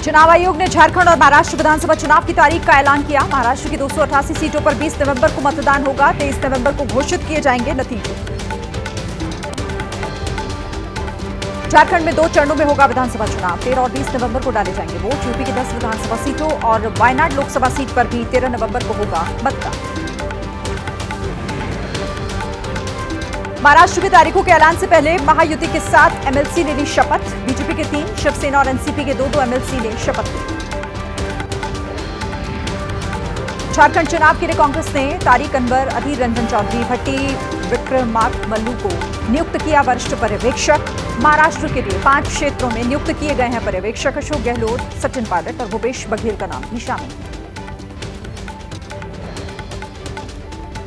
चुनाव आयोग ने झारखंड और महाराष्ट्र विधानसभा चुनाव की तारीख का ऐलान किया। महाराष्ट्र की 288 सीटों पर 20 नवंबर को मतदान होगा। 23 नवंबर को घोषित किए जाएंगे नतीजे। झारखंड में 2 चरणों में होगा विधानसभा चुनाव। 13 और 20 नवंबर को डाले जाएंगे वोट। यूपी की 10 विधानसभा सीटों और वायनाड लोकसभा सीट पर भी 13 नवंबर को होगा मतदान। महाराष्ट्र की तारीखों के ऐलान से पहले महायुति के 7 एमएलसी ने ली शपथ। बीजेपी के 3, शिवसेना और एनसीपी के 2 एमएलसी ने शपथ ली। झारखंड चुनाव के लिए कांग्रेस ने तारिक अनवर, अधीर रंजन चौधरी, भट्टी विक्रमार्क मल्लू को नियुक्त किया वरिष्ठ पर्यवेक्षक। महाराष्ट्र के लिए 5 क्षेत्रों में नियुक्त किए गए हैं पर्यवेक्षक। अशोक गहलोत, सचिन पायलट और भूपेश बघेल का नाम भी शामिल है।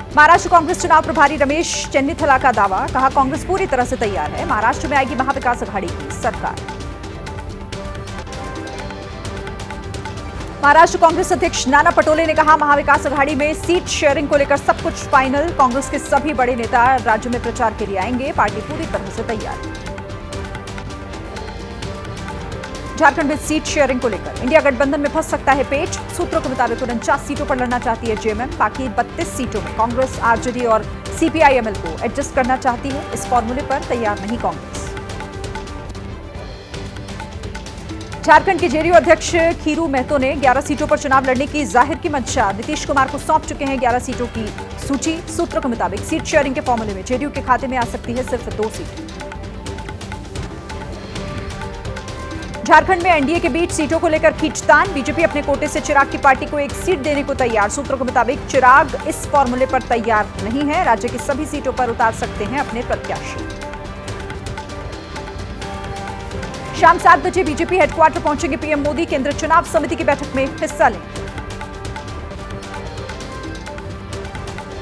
महाराष्ट्र कांग्रेस चुनाव प्रभारी रमेश चेन्नीथला का दावा, कहा कांग्रेस पूरी तरह से तैयार है। महाराष्ट्र में आएगी महाविकास अघाड़ी की सरकार। महाराष्ट्र कांग्रेस अध्यक्ष नाना पटोले ने कहा महाविकास अघाड़ी में सीट शेयरिंग को लेकर सब कुछ फाइनल। कांग्रेस के सभी बड़े नेता राज्य में प्रचार के लिए आएंगे। पार्टी पूरी तरह से तैयार है। झारखंड में सीट शेयरिंग को लेकर इंडिया गठबंधन में फंस सकता है पेच। सूत्रों के मुताबिक 49 सीटों पर लड़ना चाहती है जेएमएम। बाकी 32 सीटों में कांग्रेस, आरजेडी और सीपीआईएमएल को एडजस्ट करना चाहती है। इस फॉर्मूले पर तैयार नहीं कांग्रेस। झारखंड के जेडीयू अध्यक्ष खीरू महतो ने 11 सीटों पर चुनाव लड़ने की जाहिर की मंशा। नीतीश कुमार को सौंप चुके हैं 11 सीटों की सूची। सूत्रों के मुताबिक सीट शेयरिंग के फॉर्मूले में जेडीयू के खाते में आ सकती है सिर्फ 2 सीट। झारखंड में एनडीए के बीच सीटों को लेकर खींचतान। बीजेपी अपने कोटे से चिराग की पार्टी को 1 सीट देने को तैयार। सूत्रों के मुताबिक चिराग इस फॉर्मूले पर तैयार नहीं है। राज्य की सभी सीटों पर उतार सकते हैं अपने प्रत्याशी। शाम 7 बजे बीजेपी हेडक्वार्टर पहुंचेंगे पीएम मोदी। केंद्रीय चुनाव समिति की बैठक में हिस्सा लेंगे।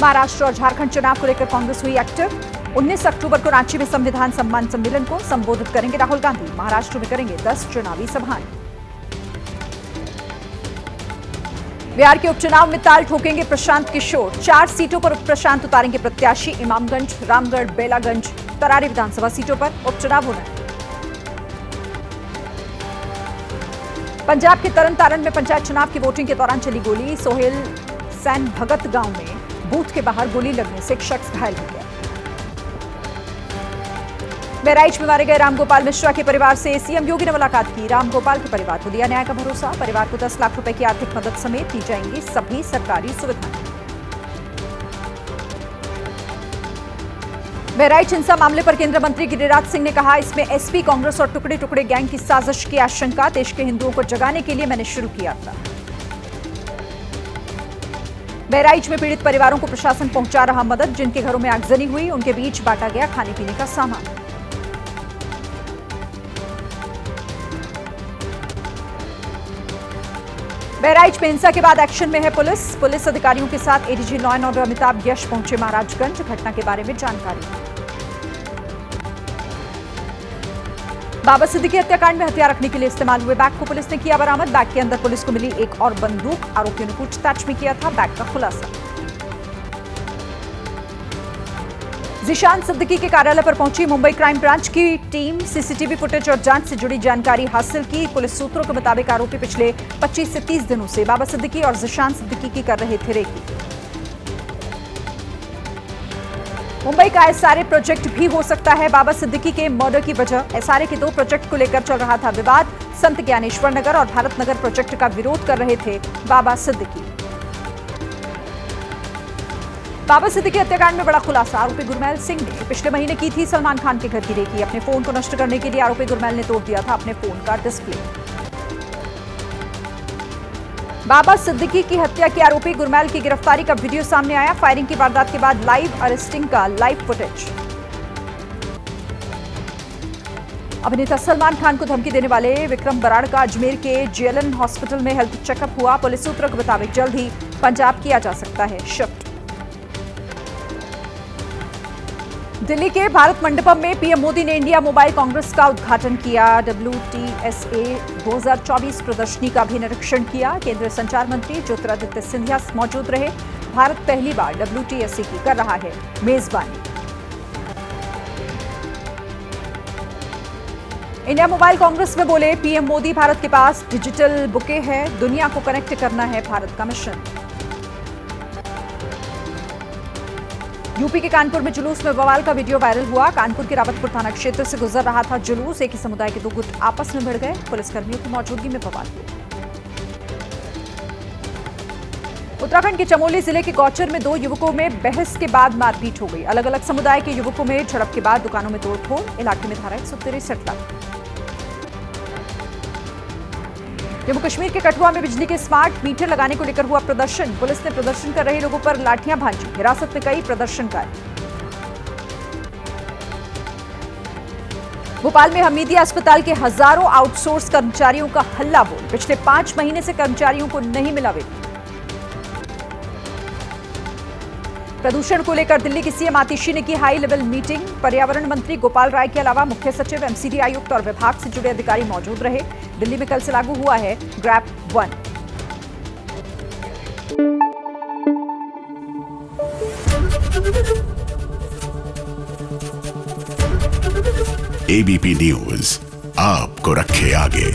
महाराष्ट्र और झारखंड चुनाव को लेकर कांग्रेस हुई एक्टिव। 19 अक्टूबर को रांची में संविधान सम्मान सम्मेलन को संबोधित करेंगे राहुल गांधी। महाराष्ट्र में करेंगे 10 चुनावी सभाएं। बिहार के उपचुनाव में ताल ठोकेंगे प्रशांत किशोर। 4 सीटों पर प्रशांत उतारेंगे प्रत्याशी। इमामगंज, रामगढ़, बेलागंज, तरारी विधानसभा सीटों पर उपचुनाव होना है। पंजाब के तरन तारण में पंचायत चुनाव की वोटिंग के दौरान चली गोली। सोहेल सैन भगत गांव में बूथ के बाहर गोली लगने से एक शख्स घायल हो गया। बहराइच में मारे गए रामगोपाल मिश्रा के परिवार से सीएम योगी ने मुलाकात की। रामगोपाल के परिवार को दिया न्याय का भरोसा। परिवार को 10 लाख रुपए की आर्थिक मदद समेत दी जाएंगी सभी सरकारी सुविधाएं। बहराइच हिंसा मामले पर केंद्रीय मंत्री गिरिराज सिंह ने कहा इसमें एसपी, कांग्रेस और टुकड़े टुकड़े गैंग की साजिश की आशंका। देश के हिंदुओं को जगाने के लिए मैंने शुरू किया था। बहराइच में पीड़ित परिवारों को प्रशासन पहुंचा रहा मदद। जिनके घरों में आगजनी हुई उनके बीच बांटा गया खाने पीने का सामान। बहराइच में हिंसा के बाद एक्शन में है पुलिस। पुलिस अधिकारियों के साथ ADG law and order Amitabh Yash पहुंचे महाराजगंज। घटना के बारे में जानकारी। बाबा सिद्दीकी हत्याकांड में हथियार रखने के लिए इस्तेमाल हुए बैग को पुलिस ने किया बरामद। बैग के अंदर पुलिस को मिली एक और बंदूक। आरोपियों ने पूछताछ में किया था बैग का खुलासा। जिशान सिद्दीकी के कार्यालय पर पहुंची मुंबई क्राइम ब्रांच की टीम। सीसीटीवी फुटेज और जांच से जुड़ी जानकारी हासिल की। पुलिस सूत्रों के मुताबिक आरोपी पिछले 25 से 30 दिनों से बाबा सिद्दीकी और जिशान सिद्दीकी की कर रहे थे रेकी। मुंबई का एसआरए प्रोजेक्ट भी हो सकता है बाबा सिद्दीकी के मर्डर की वजह। एसआरए के 2 प्रोजेक्ट को लेकर चल रहा था विवाद। संत ज्ञानेश्वर नगर और भारत नगर प्रोजेक्ट का विरोध कर रहे थे बाबा सिद्दीकी। बाबा सिद्दीकी हत्याकांड में बड़ा खुलासा। आरोपी गुरमैल सिंह ने पिछले महीने की थी सलमान खान के घर की रेकी। अपने फोन को नष्ट करने के लिए आरोपी गुरमैल ने तोड़ दिया था अपने फोन का डिस्प्ले। बाबा सिद्दीकी की हत्या के आरोपी गुरमैल की गिरफ्तारी का वीडियो सामने आया। फायरिंग की वारदात के बाद लाइव अरेस्टिंग का लाइव फुटेज। अभिनेता सलमान खान को धमकी देने वाले विक्रम बराड़ का अजमेर के जेएलएन हॉस्पिटल में हेल्थ चेकअप हुआ। पुलिस सूत्रों के मुताबिक जल्द ही पंजाब किया जा सकता है शिफ्ट। दिल्ली के भारत मंडपम में पीएम मोदी ने इंडिया मोबाइल कांग्रेस का उद्घाटन किया। WTSA 2024 प्रदर्शनी का भी निरीक्षण किया। केंद्रीय संचार मंत्री ज्योतिरादित्य सिंधिया मौजूद रहे। भारत पहली बार WTSA की कर रहा है मेजबानी। इंडिया मोबाइल कांग्रेस में बोले पीएम मोदी, भारत के पास डिजिटल बुके है, दुनिया को कनेक्ट करना है भारत का मिशन। यूपी के कानपुर में जुलूस में बवाल का वीडियो वायरल हुआ। कानपुर के रावतपुर थाना क्षेत्र से गुजर रहा था जुलूस। एक ही समुदाय के दो गुट आपस में भिड़ गए। पुलिसकर्मियों की मौजूदगी में बवाल हुआ। उत्तराखंड के चमोली जिले के गौचर में दो युवकों में बहस के बाद मारपीट हो गई। अलग अलग समुदाय के युवकों में झड़प के बाद दुकानों में तोड़फोड़। इलाके में धारा 163 लागू। जम्मू कश्मीर के कठुआ में बिजली के स्मार्ट मीटर लगाने को लेकर हुआ प्रदर्शन। पुलिस ने प्रदर्शन कर रहे लोगों पर लाठियां भांजी। हिरासत में कई प्रदर्शनकारी। भोपाल में हमीदिया अस्पताल के हजारों आउटसोर्स कर्मचारियों का हल्ला बोल। पिछले 5 महीने से कर्मचारियों को नहीं मिला वेतन। प्रदूषण को लेकर दिल्ली की सीएम आतिशी ने की हाई लेवल मीटिंग। पर्यावरण मंत्री गोपाल राय के अलावा मुख्य सचिव, एमसीडी आयुक्त और विभाग से जुड़े अधिकारी मौजूद रहे। दिल्ली में कल से लागू हुआ है ग्रैप 1। एबीपी न्यूज आपको रखे आगे।